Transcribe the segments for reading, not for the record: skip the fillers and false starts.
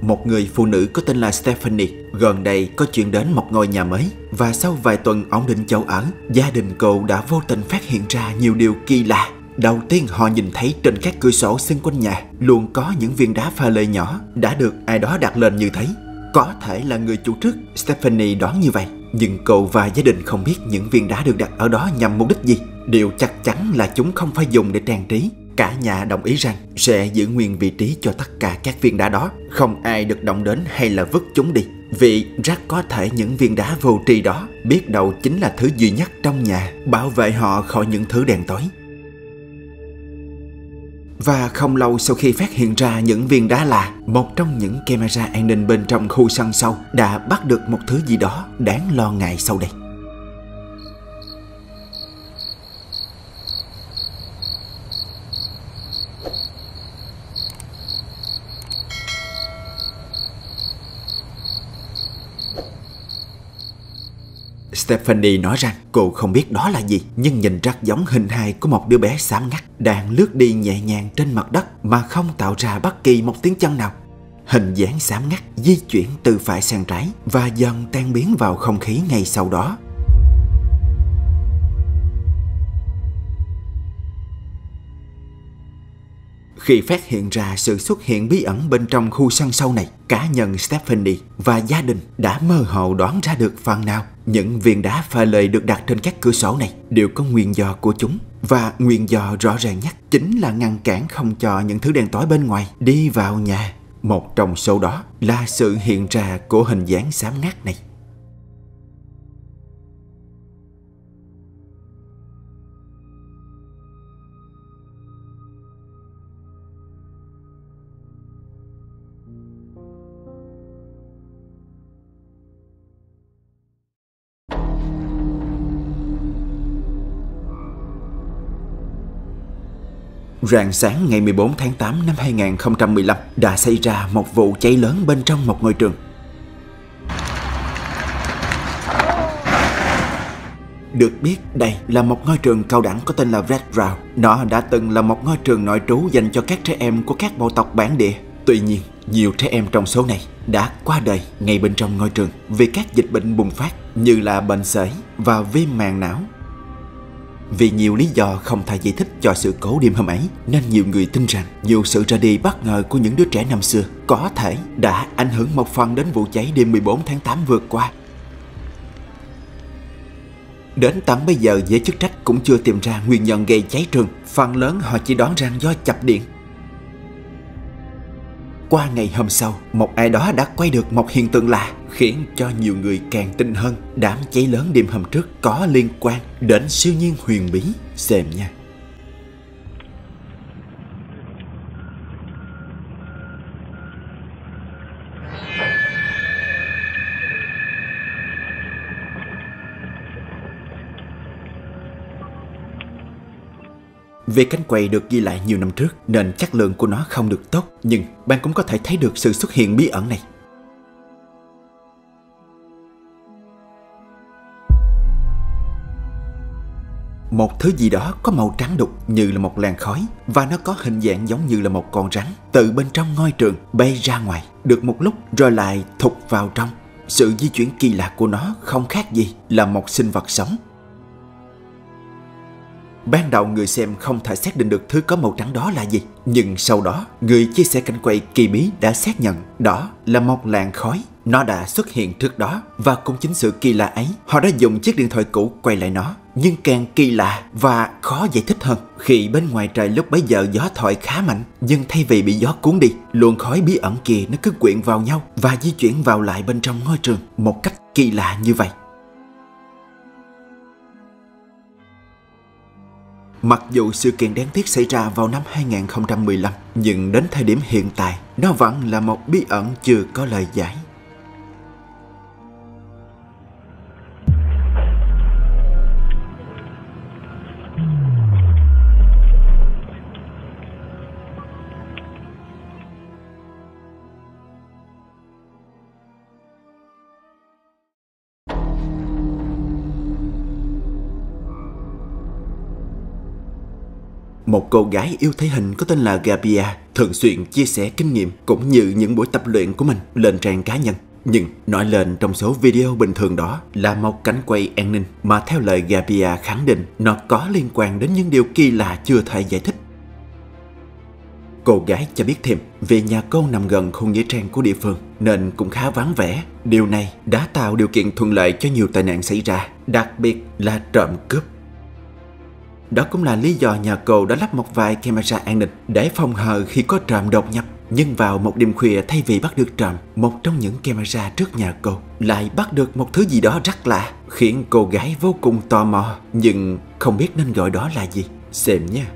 một người phụ nữ có tên là Stephanie gần đây có chuyển đến một ngôi nhà mới, và sau vài tuần ổn định chỗ ở, gia đình cô đã vô tình phát hiện ra nhiều điều kỳ lạ. Đầu tiên họ nhìn thấy trên các cửa sổ xung quanh nhà luôn có những viên đá pha lê nhỏ đã được ai đó đặt lên như thế. Có thể là người chủ trước, Stephanie đoán như vậy, nhưng cô và gia đình không biết những viên đá được đặt ở đó nhằm mục đích gì. Điều chắc chắn là chúng không phải dùng để trang trí. Cả nhà đồng ý rằng sẽ giữ nguyên vị trí cho tất cả các viên đá đó, không ai được động đến hay là vứt chúng đi, vì rất có thể những viên đá vô tri đó biết đâu chính là thứ duy nhất trong nhà bảo vệ họ khỏi những thứ đen tối. Và không lâu sau khi phát hiện ra những viên đá lạ, một trong những camera an ninh bên trong khu sân sau đã bắt được một thứ gì đó đáng lo ngại sau đây. Stephanie nói rằng cô không biết đó là gì, nhưng nhìn rất giống hình hài của một đứa bé xám ngắt đang lướt đi nhẹ nhàng trên mặt đất mà không tạo ra bất kỳ một tiếng chân nào. Hình dáng xám ngắt di chuyển từ phải sang trái và dần tan biến vào không khí ngay sau đó. Khi phát hiện ra sự xuất hiện bí ẩn bên trong khu sân sau này, cá nhân Stephanie và gia đình đã mơ hồ đoán ra được phần nào. Những viên đá pha lê được đặt trên các cửa sổ này đều có nguyên do của chúng, và nguyên do rõ ràng nhất chính là ngăn cản không cho những thứ đen tối bên ngoài đi vào nhà. Một trong số đó là sự hiện ra của hình dáng xám ngắt này. Rạng sáng ngày 14 tháng 8 năm 2015 đã xảy ra một vụ cháy lớn bên trong một ngôi trường. Được biết đây là một ngôi trường cao đẳng có tên là Red Brown. Nó đã từng là một ngôi trường nội trú dành cho các trẻ em của các bộ tộc bản địa. Tuy nhiên, nhiều trẻ em trong số này đã qua đời ngay bên trong ngôi trường vì các dịch bệnh bùng phát như là bệnh sởi và viêm màng não. Vì nhiều lý do không thể giải thích cho sự cố đêm hôm ấy, nên nhiều người tin rằng nhiều sự ra đi bất ngờ của những đứa trẻ năm xưa có thể đã ảnh hưởng một phần đến vụ cháy đêm 14 tháng 8 vừa qua. Đến tận bây giờ, giới chức trách cũng chưa tìm ra nguyên nhân gây cháy trường. Phần lớn họ chỉ đoán rằng do chập điện. Qua ngày hôm sau, một ai đó đã quay được một hiện tượng lạ, khiến cho nhiều người càng tin hơn đám cháy lớn đêm hôm trước có liên quan đến siêu nhiên huyền bí. Xem nha. Về cánh quay được ghi lại nhiều năm trước nên chất lượng của nó không được tốt, nhưng bạn cũng có thể thấy được sự xuất hiện bí ẩn này. Một thứ gì đó có màu trắng đục như là một làn khói, và nó có hình dạng giống như là một con rắn từ bên trong ngôi trường bay ra ngoài được một lúc rồi lại thụt vào trong. Sự di chuyển kỳ lạ của nó không khác gì là một sinh vật sống. Ban đầu người xem không thể xác định được thứ có màu trắng đó là gì, nhưng sau đó người chia sẻ cảnh quay kỳ bí đã xác nhận đó là một làn khói. Nó đã xuất hiện trước đó, và cũng chính sự kỳ lạ ấy, họ đã dùng chiếc điện thoại cũ quay lại nó. Nhưng càng kỳ lạ và khó giải thích hơn khi bên ngoài trời lúc bấy giờ gió thổi khá mạnh, nhưng thay vì bị gió cuốn đi, luồng khói bí ẩn kia nó cứ quyện vào nhau và di chuyển vào lại bên trong ngôi trường một cách kỳ lạ như vậy. Mặc dù sự kiện đáng tiếc xảy ra vào năm 2015, nhưng đến thời điểm hiện tại, nó vẫn là một bí ẩn chưa có lời giải. một cô gái yêu thể hình có tên là Gabia, thường xuyên chia sẻ kinh nghiệm cũng như những buổi tập luyện của mình lên trang cá nhân. Nhưng nói lên trong số video bình thường đó là một cảnh quay an ninh mà theo lời Gabia khẳng định nó có liên quan đến những điều kỳ lạ chưa thể giải thích. Cô gái cho biết thêm vì nhà cô nằm gần khu nghĩa trang của địa phương nên cũng khá vắng vẻ. Điều này đã tạo điều kiện thuận lợi cho nhiều tai nạn xảy ra, đặc biệt là trộm cướp. Đó cũng là lý do nhà cô đã lắp một vài camera an ninh để phòng hờ khi có trộm đột nhập. Nhưng vào một đêm khuya, thay vì bắt được trộm, một trong những camera trước nhà cô lại bắt được một thứ gì đó rất lạ, khiến cô gái vô cùng tò mò nhưng không biết nên gọi đó là gì. Xem nha.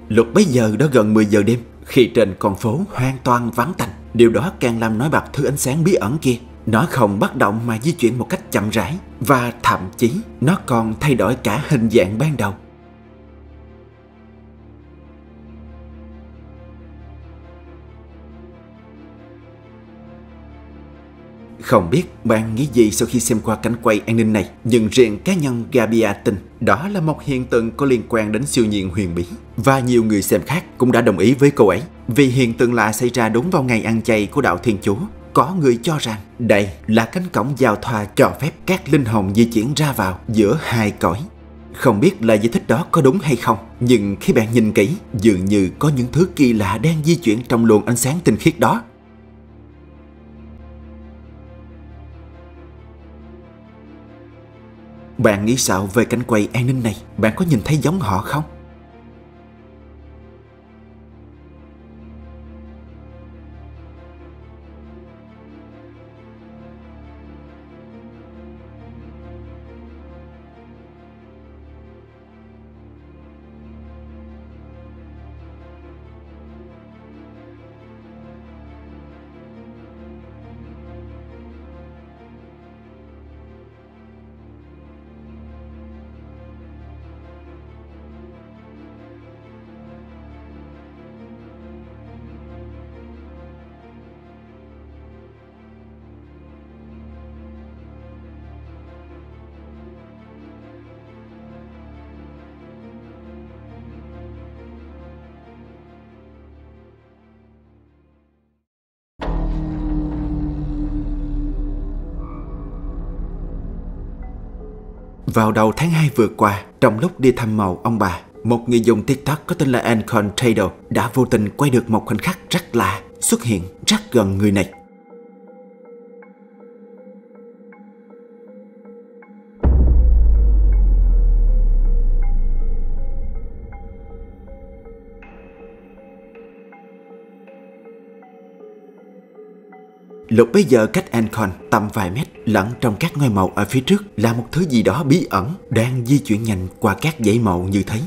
Lúc bấy giờ đã gần 10 giờ đêm, khi trên con phố hoàn toàn vắng tanh. Điều đó càng làm nổi bật thứ ánh sáng bí ẩn kia. Nó không bất động mà di chuyển một cách chậm rãi, và thậm chí nó còn thay đổi cả hình dạng ban đầu. Không biết bạn nghĩ gì sau khi xem qua cảnh quay an ninh này, nhưng riêng cá nhân Gabia tin đó là một hiện tượng có liên quan đến siêu nhiên huyền bí. Và nhiều người xem khác cũng đã đồng ý với cô ấy, vì hiện tượng lạ xảy ra đúng vào ngày ăn chay của đạo Thiên Chúa. Có người cho rằng đây là cánh cổng giao thoa cho phép các linh hồn di chuyển ra vào giữa hai cõi. Không biết là giải thích đó có đúng hay không, nhưng khi bạn nhìn kỹ, dường như có những thứ kỳ lạ đang di chuyển trong luồng ánh sáng tinh khiết đó. Bạn nghĩ sao về cảnh quay an ninh này? Bạn có nhìn thấy giống họ không? Vào đầu tháng 2 vừa qua, trong lúc đi thăm mộ ông bà, một người dùng TikTok có tên là Ancon Trader đã vô tình quay được một khoảnh khắc rất lạ xuất hiện rất gần người này. Lúc bấy giờ cách Ancon tầm vài mét, lẫn trong các ngôi mộ ở phía trước là một thứ gì đó bí ẩn đang di chuyển nhanh qua các dãy mộ như thế.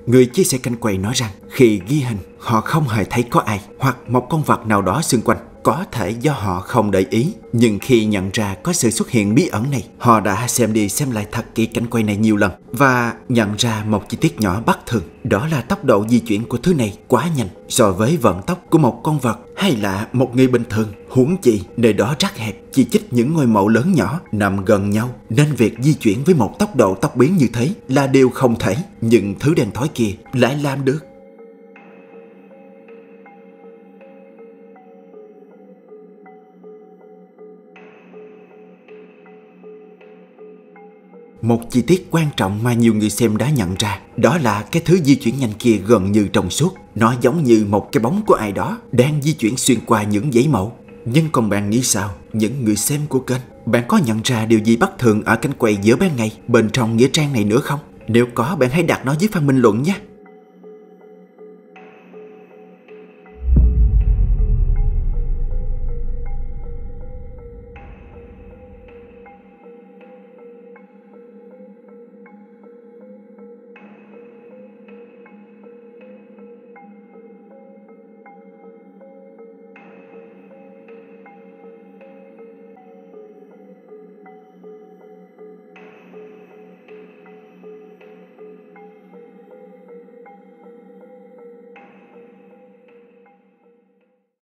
Người chia sẻ cảnh quay nói rằng khi ghi hình, họ không hề thấy có ai hoặc một con vật nào đó xung quanh. Có thể do họ không để ý, nhưng khi nhận ra có sự xuất hiện bí ẩn này, họ đã xem đi xem lại thật kỹ cảnh quay này nhiều lần và nhận ra một chi tiết nhỏ bất thường. Đó là tốc độ di chuyển của thứ này quá nhanh so với vận tốc của một con vật hay là một người bình thường. Huống chi nơi đó rất hẹp, chỉ chích những ngôi mộ lớn nhỏ nằm gần nhau, nên việc di chuyển với một tốc độ tốc biến như thế là điều không thể. Nhưng thứ đen tối kia lại làm được. Một chi tiết quan trọng mà nhiều người xem đã nhận ra, đó là cái thứ di chuyển nhanh kia gần như trong suốt. Nó giống như một cái bóng của ai đó đang di chuyển xuyên qua những dãy mộ. Nhưng còn bạn nghĩ sao, những người xem của kênh? Bạn có nhận ra điều gì bất thường ở cảnh quay giữa ban ngày bên trong nghĩa trang này nữa không? Nếu có, bạn hãy đặt nó dưới phần bình luận nhé.